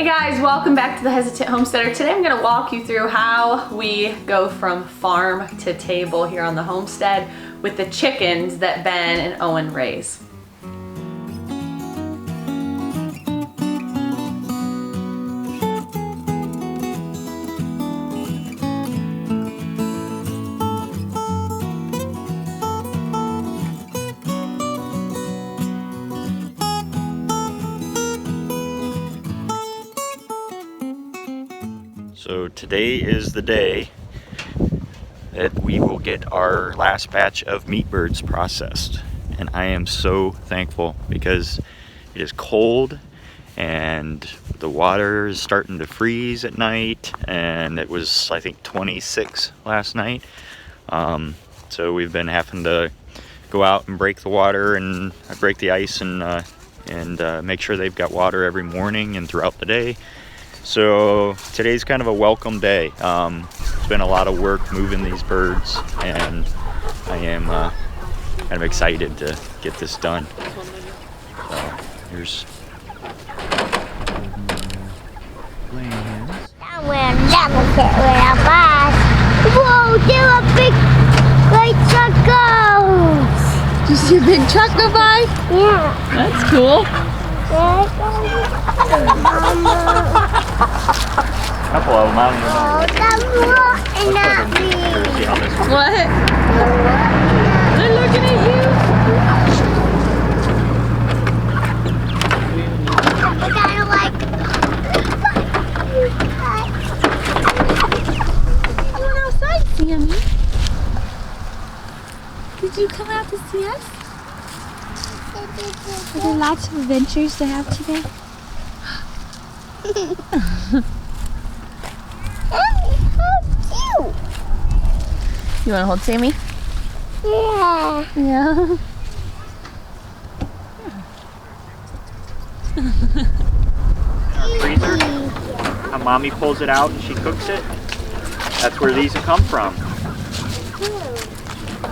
guys, welcome back to the Hesitant Homesteader. Today I'm going to walk you through how we go from farm to table here on the homestead with the chickens that Ben and Owen raise. So today is the day that we will get our last batch of meat birds processed. And I am so thankful because it is cold and the water is starting to freeze at night, and it was, I think, 26 last night. So we've been having to go out and break the water and break the ice and make sure they've got water every morning and throughout the day. So today's kind of a welcome day. It's been a lot of work moving these birds, and I am kind of excited to get this done. So here's laying hens. Whoa, there a big white truck goes. Did you see a big truck go by? Yeah. That's cool. Couple of them, I don't know. What? They're looking at you. I kind of like. Come on outside, Sammy. Did you come out to see us? Are there lots of adventures to have today? How cute. You want to hold Sammy? Yeah. Yeah. Our freezer, how mommy pulls it out and she cooks it. That's where these come from.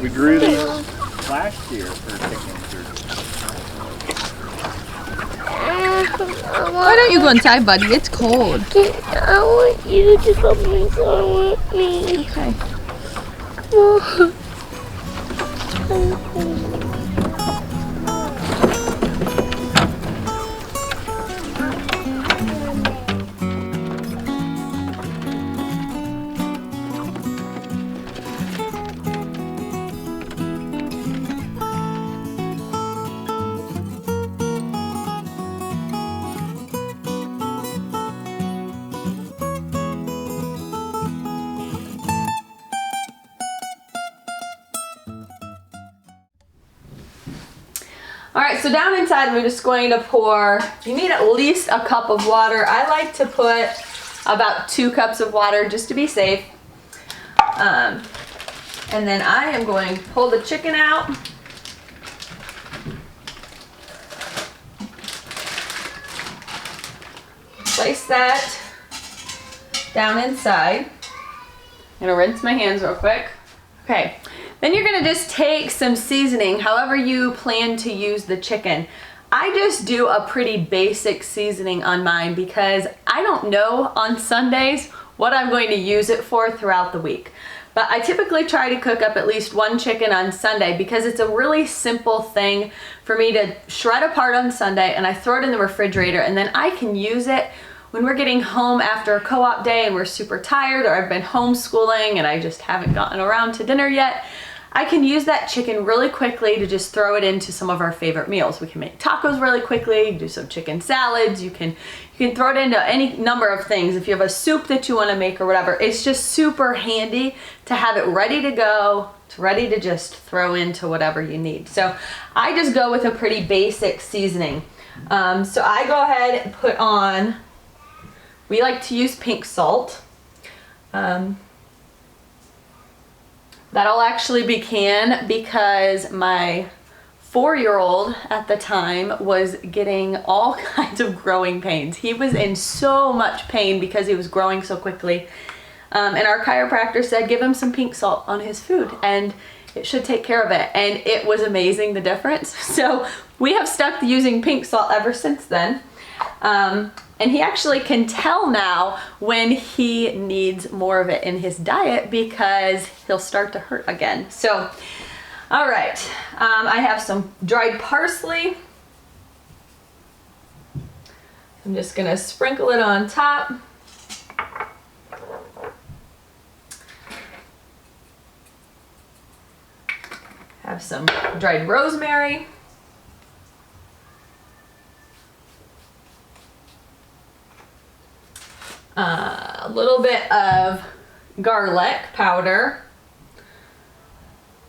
We grew these last year for chickens. Why don't you go inside, buddy? It's cold. I want you to come inside with me. Okay. All right, so down inside, I'm just going to pour, you need at least a cup of water. I like to put about 2 cups of water just to be safe. And then I am going to pull the chicken out. Place that down inside. I'm gonna rinse my hands real quick. Okay. Then you're gonna just take some seasoning, however you plan to use the chicken. I just do a pretty basic seasoning on mine because I don't know on Sundays what I'm going to use it for throughout the week. But I typically try to cook up at least 1 chicken on Sunday because it's a really simple thing for me to shred apart on Sunday, and I throw it in the refrigerator, and then I can use it when we're getting home after a co-op day and we're super tired, or I've been homeschooling and I just haven't gotten around to dinner yet. I can use that chicken really quickly to just throw it into some of our favorite meals. We can make tacos really quickly, do some chicken salads, you can throw it into any number of things. If you have a soup that you want to make or whatever, it's just super handy to have it ready to go. It's ready to just throw into whatever you need. So I just go with a pretty basic seasoning. So I go ahead and put on, we like to use pink salt. That'll actually be canned because my 4-year-old at the time was getting all kinds of growing pains. He was in so much pain because he was growing so quickly. And our chiropractor said give him some pink salt on his food and it should take care of it. And it was amazing, the difference. So we have stuck to using pink salt ever since then. And he actually can tell now when he needs more of it in his diet because he'll start to hurt again. So, all right, I have some dried parsley. I'm just gonna sprinkle it on top. Have some dried rosemary. A little bit of garlic powder.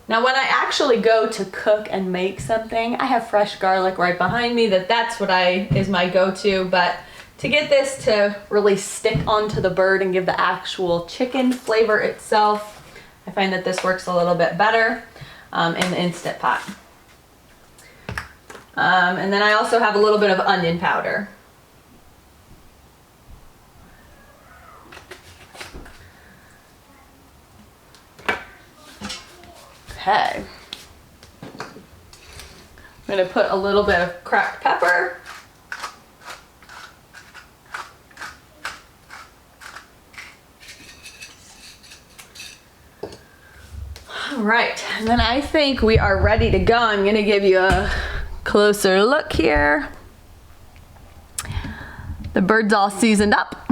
Now when I actually go to cook and make something, I have fresh garlic right behind me. That's what is my go-to, but to get this to really stick onto the bird and give the actual chicken flavor itself, I find that this works a little bit better in the Instant Pot. And then I also have a little bit of onion powder. Okay. I'm going to put a little bit of cracked pepper. All right, and then I think we are ready to go. I'm going to give you a closer look here. The bird's all seasoned up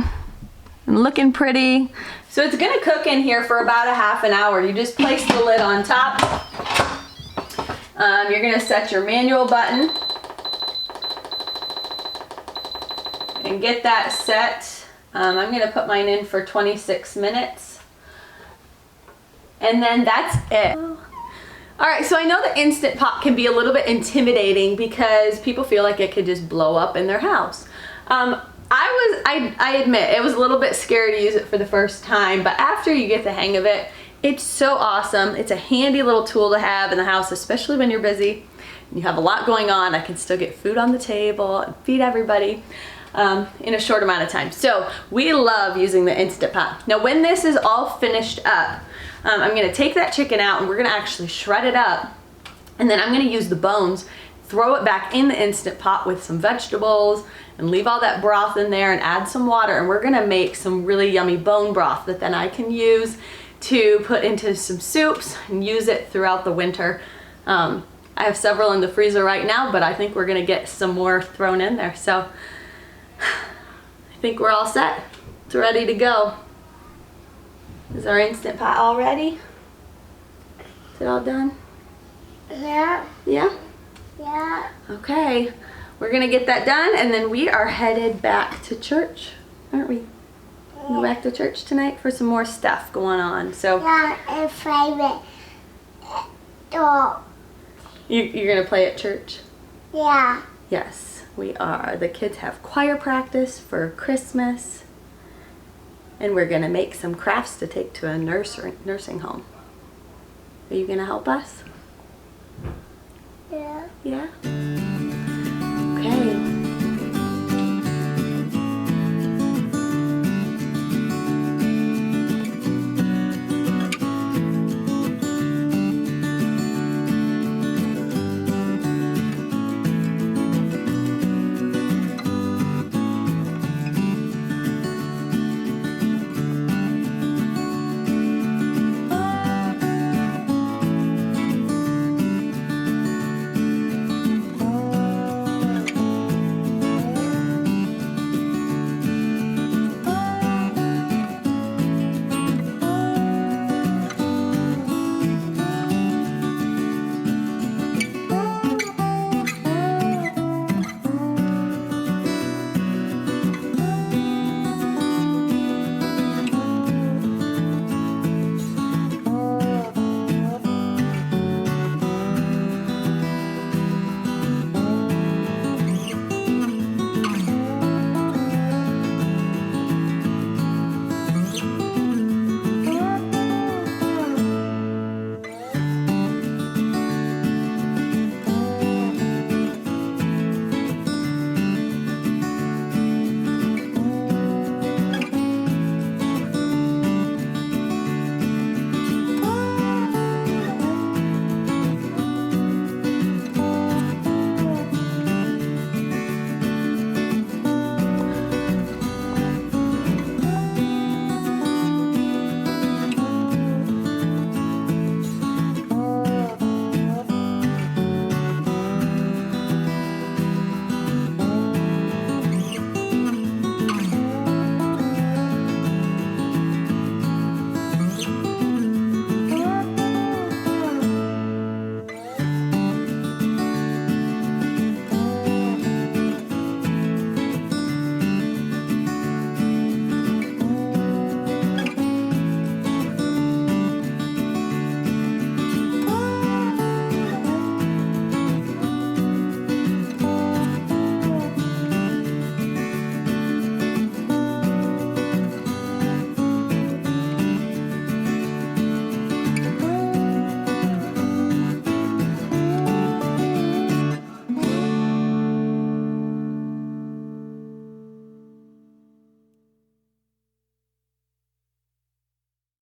and looking pretty. So it's gonna cook in here for about a half an hour. You just place the lid on top. You're gonna set your manual button and get that set. I'm gonna put mine in for 26 minutes. And then that's it. All right, so I know the Instant Pot can be a little bit intimidating because people feel like it could just blow up in their house. I admit it was a little bit scary to use it for the first time, but after you get the hang of it, it's so awesome. It's a handy little tool to have in the house, especially when you're busy and you have a lot going on. I can still get food on the table and feed everybody in a short amount of time. So we love using the Instant Pot. Now when this is all finished up, I'm gonna take that chicken out and we're gonna actually shred it up, and then I'm gonna use the bones, throw it back in the Instant Pot with some vegetables and leave all that broth in there and add some water, and we're gonna make some really yummy bone broth that then I can use to put into some soups and use it throughout the winter. I have several in the freezer right now, but I think we're gonna get some more thrown in there. So I think we're all set. It's ready to go. Is our Instant Pot all ready? Is it all done? Yeah. Yeah? Yeah. Okay, we're gonna get that done and then we are headed back to church, aren't we? Go back to church tonight for some more stuff going on. So Yeah, and favorite dog. you're gonna play at church? Yeah. Yes, we are. The kids have choir practice for Christmas and we're gonna make some crafts to take to a nursing home. Are you gonna help us? Yeah. Yeah?